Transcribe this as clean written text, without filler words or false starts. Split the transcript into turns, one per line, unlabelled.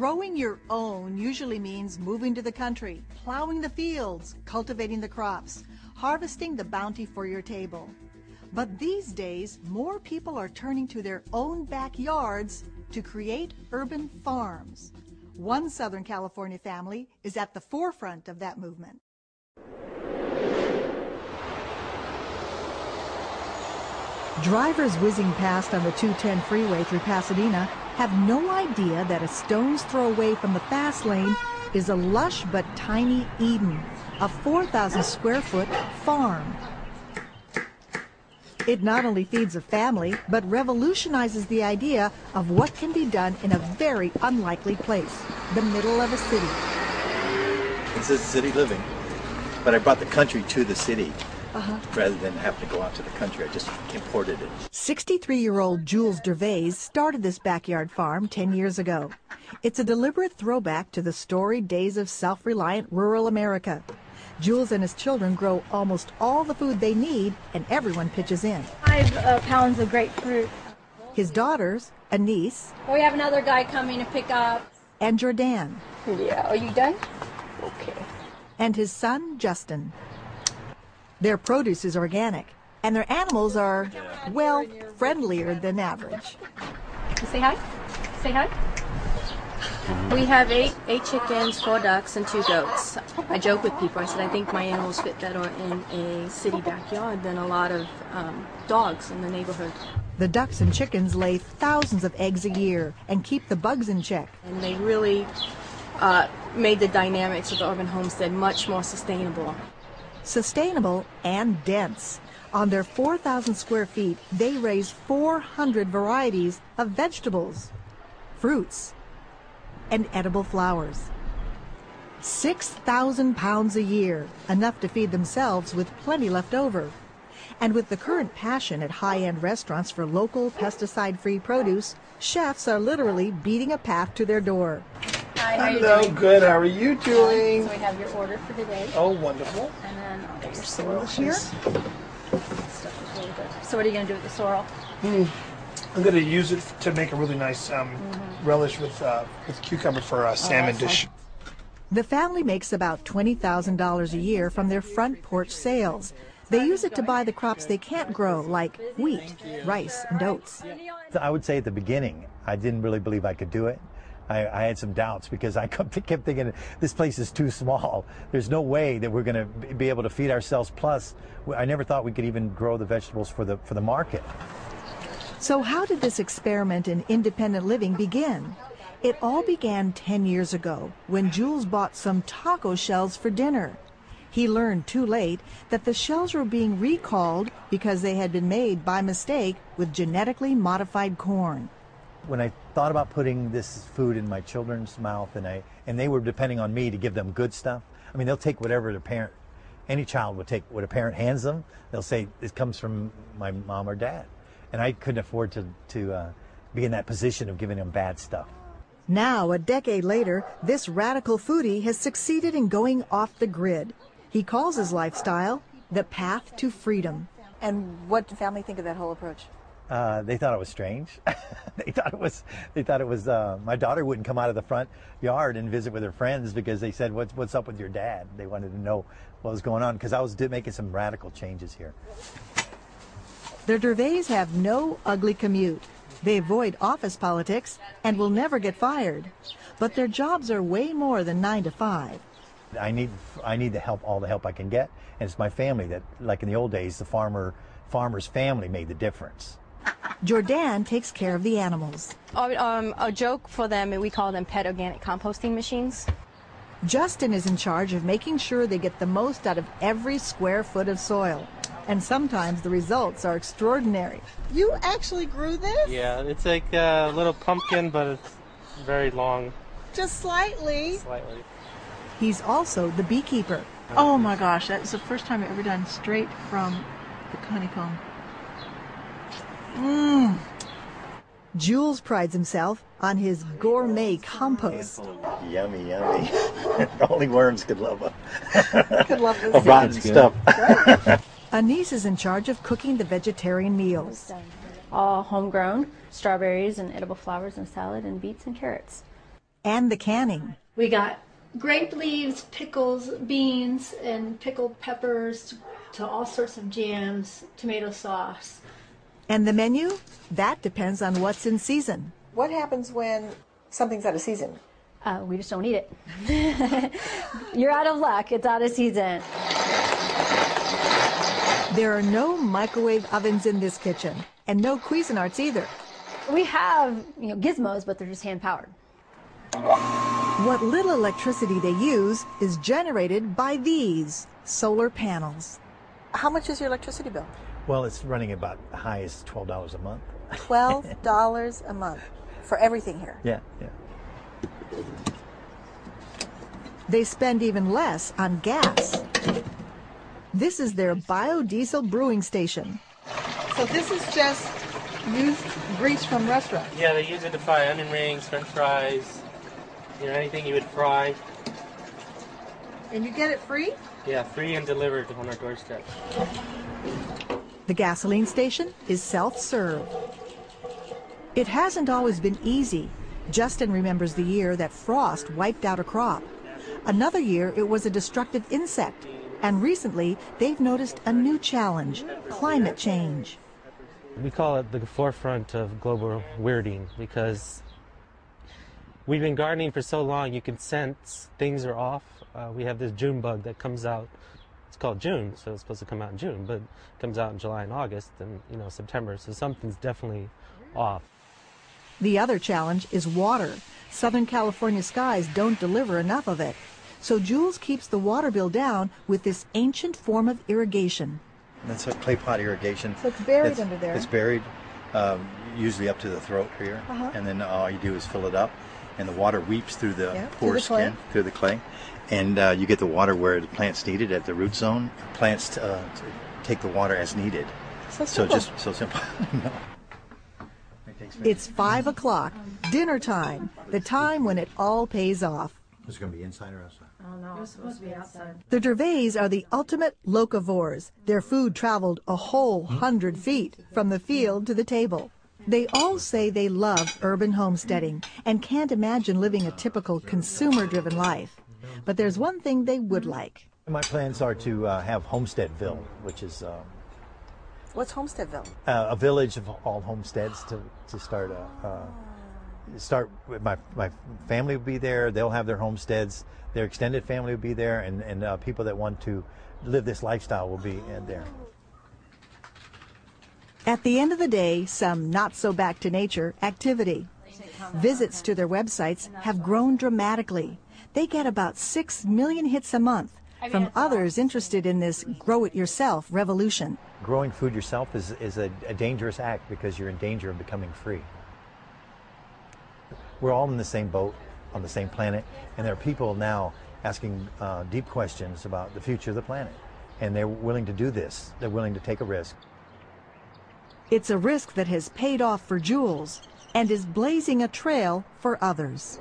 Growing your own usually means moving to the country, plowing the fields, cultivating the crops, harvesting the bounty for your table. But these days, more people are turning to their own backyards to create urban farms. One Southern California family is at the forefront of that movement. Drivers whizzing past on the 210 freeway through Pasadena have no idea that a stone's throw away from the fast lane is a lush but tiny Eden, a 4,000 square foot farm. It not only feeds a family, but revolutionizes the idea of what can be done in a very unlikely place, the middle of a city.
This is city living, but I brought the country to the city. Rather than having to go out to the country, I just imported it.
63-year-old Jules Dervais started this backyard farm 10 years ago. It's a deliberate throwback to the storied days of self-reliant rural America. Jules and his children grow almost all the food they need, and everyone pitches in.
5 pounds of grapefruit.
His daughters, a niece.
We have another guy coming to pick up.
And Jordan.
Yeah, are you done? Okay.
And his son, Justin. Their produce is organic, and their animals are, well, friendlier than average.
Say hi. Say hi.
We have eight chickens, 4 ducks, and 2 goats. I joke with people. I said I think my animals fit better in a city backyard than a lot of dogs in the neighborhood.
The ducks and chickens lay thousands of eggs a year and keep the bugs in check.
And they really made the dynamics of the urban homestead much more sustainable.
Sustainable and dense. On their 4,000 square feet, they raise 400 varieties of vegetables, fruits, and edible flowers. 6,000 pounds a year, enough to feed themselves with plenty left over. And with the current passion at high-end restaurants for local, pesticide-free produce, chefs are literally beating a path to their door.
Hi, how
Hello,
you doing?
good. How are you doing?
So we have your order for today.
Oh, wonderful.
And then I'll get your sorrel here. Stuff is really good. So what are you going to do with the sorrel?
I'm going to use it to make a really nice relish with cucumber for a salmon dish.
The family makes about $20,000 a year from their front porch sales. They use it to buy the crops they can't grow, like wheat, rice, and oats.
I would say at the beginning, I didn't really believe I could do it. I had some doubts because I kept thinking this place is too small. There's no way that we're going to be able to feed ourselves. Plus, I never thought we could even grow the vegetables for the market.
So how did this experiment in independent living begin? It all began 10 years ago when Jules bought some taco shells for dinner. He learned too late that the shells were being recalled because they had been made by mistake with genetically modified corn.
When I thought about putting this food in my children's mouth, and they were depending on me to give them good stuff. I mean, they'll take whatever any child would take what a parent hands them. They'll say it comes from my mom or dad, and I couldn't afford to be in that position of giving them bad stuff.
Now, a decade later, this radical foodie has succeeded in going off the grid. He calls his lifestyle the path to freedom. And what did the family think of that whole approach?
They thought it was strange. They thought it was. My daughter wouldn't come out of the front yard and visit with her friends because they said, "What's up with your dad?" They wanted to know what was going on because I was making some radical changes here.
The Dervais have no ugly commute. They avoid office politics and will never get fired. But their jobs are way more than 9 to 5.
I need all the help I can get, and it's my family that, like in the old days, the farmer's family made the difference.
Jordan takes care of the animals.
A joke for them, we call them pet organic composting machines.
Justin is in charge of making sure they get the most out of every square foot of soil. And sometimes the results are extraordinary.
You actually grew this?
Yeah, it's like a little pumpkin, but it's very long.
Just slightly.
Slightly.
He's also the beekeeper.
Oh my gosh, that's the first time I've ever done straight from the honeycomb.
Jules prides himself on his gourmet compost.
Yummy, yummy. Only worms could love
Could love this.
rotten stuff.
A niece is in charge of cooking the vegetarian meals.
All homegrown, strawberries and edible flowers and salad and beets and carrots.
and the canning.
We got grape leaves, pickles, beans, and pickled peppers to all sorts of jams, tomato sauce.
And the menu? That depends on what's in season.
What happens when something's out of season?
We just don't eat it. You're out of luck. It's out of season.
There are no microwave ovens in this kitchen, and no Cuisinarts either.
We have, gizmos, but they're just hand-powered.
What little electricity they use is generated by these solar panels.
How much is your electricity bill?
Well, it's running about the high as $12 a month.
$12 a month for everything here.
Yeah.
They spend even less on gas. This is their biodiesel brewing station.
So this is just used grease from restaurants.
Yeah, they use it to fry onion rings, french fries, anything you would fry.
And you get it free?
Yeah, free and delivered on our doorstep.
The gasoline station is self-serve. It hasn't always been easy. Justin remembers the year that frost wiped out a crop. Another year it was a destructive insect. And recently they've noticed a new challenge, climate change.
We call it the forefront of global weirding because we've been gardening for so long, you can sense things are off. We have this June bug that comes out. It's called June, so it's supposed to come out in June, but it comes out in July and August and September, so something's definitely off.
The other challenge is water. Southern California skies don't deliver enough of it. So Jules keeps the water bill down with this ancient form of irrigation.
That's a clay pot irrigation.
So it's buried under there.
It's buried, usually up to the throat here, and then all you do is fill it up, and the water weeps through the porous skin, through the clay, and you get the water where the plants need it at the root zone. Plants take the water as needed.
So simple.
So simple.
It's 5 o'clock, dinner time, the time when it all pays off.
Is it going to be inside or outside?
Oh, no, it's supposed to be outside.
The Dervais are the ultimate locavores. Their food traveled a whole 100 feet from the field to the table. They all say they love urban homesteading and can't imagine living a typical consumer-driven life. But there's one thing they would like.
My plans are to have Homesteadville, which is
What's Homesteadville?
a village of all homesteads to start with. My family will be there. They'll have their homesteads. Their extended family will be there, and people that want to live this lifestyle will be there.
At the end of the day, some not-so-back-to-nature activity. Visits to their websites have grown dramatically. They get about 6 million hits a month from others interested in this grow-it-yourself revolution.
Growing food yourself is a dangerous act because you're in danger of becoming free. We're all in the same boat, on the same planet, and there are people now asking deep questions about the future of the planet, and they're willing to do this. They're willing to take a risk.
It's a risk that has paid off for Jules and is blazing a trail for others.